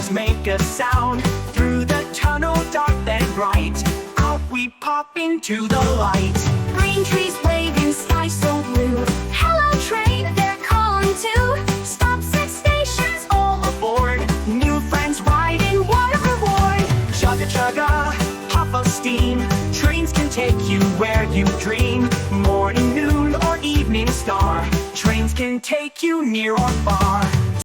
wheels make a sound. Through the tunnel dark then bright, out we pop into the light. Green trees waving, sky so blue. Hello train, they're calling too. Stops at stations, all aboard. New friends riding, what a reward! Chugga chugga, puff of steam. Trains can take you where you dream. Morning, noon, or evening star. Trains can take you near or far.